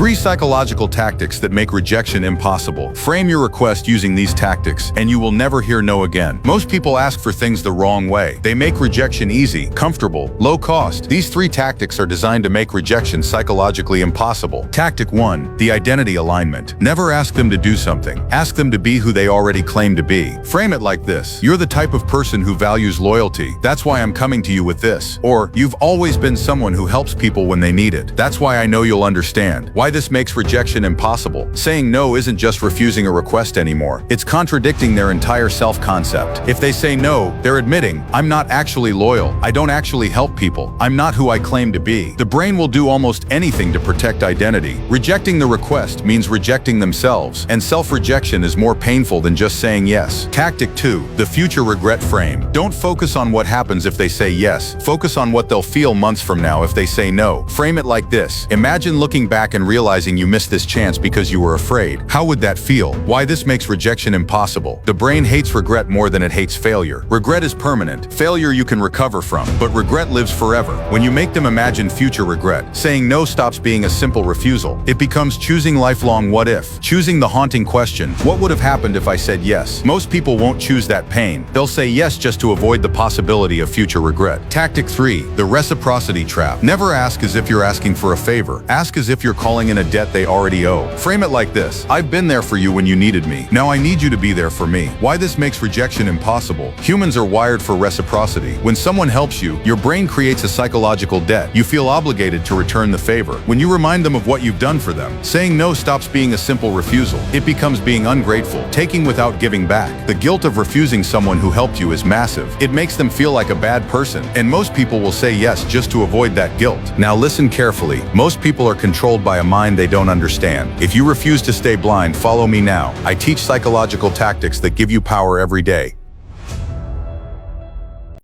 3 psychological tactics that make rejection impossible. Frame your request using these tactics, and you will never hear no again. Most people ask for things the wrong way. They make rejection easy, comfortable, low cost. These 3 tactics are designed to make rejection psychologically impossible. Tactic 1. The identity alignment. Never ask them to do something. Ask them to be who they already claim to be. Frame it like this: you're the type of person who values loyalty. That's why I'm coming to you with this. Or, you've always been someone who helps people when they need it. That's why I know you'll understand. Why this makes rejection impossible. Saying no isn't just refusing a request anymore. It's contradicting their entire self-concept. If they say no, they're admitting, I'm not actually loyal. I don't actually help people. I'm not who I claim to be. The brain will do almost anything to protect identity. Rejecting the request means rejecting themselves, and self-rejection is more painful than just saying yes. Tactic 2. The future regret frame. Don't focus on what happens if they say yes. Focus on what they'll feel months from now if they say no. Frame it like this: imagine looking back and realizing you missed this chance because you were afraid. How would that feel? Why this makes rejection impossible. The brain hates regret more than it hates failure. Regret is permanent. Failure you can recover from, but regret lives forever. When you make them imagine future regret, saying no stops being a simple refusal. It becomes choosing lifelong what if. Choosing the haunting question, what would have happened if I said yes? Most people won't choose that pain. They'll say yes just to avoid the possibility of future regret. Tactic 3. The reciprocity trap. Never ask as if you're asking for a favor. Ask as if you're calling in a debt they already owe. Frame it like this: I've been there for you when you needed me. Now I need you to be there for me. Why this makes rejection impossible. Humans are wired for reciprocity. When someone helps you, your brain creates a psychological debt. You feel obligated to return the favor. When you remind them of what you've done for them, saying no stops being a simple refusal. It becomes being ungrateful, taking without giving back. The guilt of refusing someone who helped you is massive. It makes them feel like a bad person, and most people will say yes just to avoid that guilt. Now listen carefully. Most people are controlled by a mind they don't understand. If you refuse to stay blind, follow me now. I teach psychological tactics that give you power every day.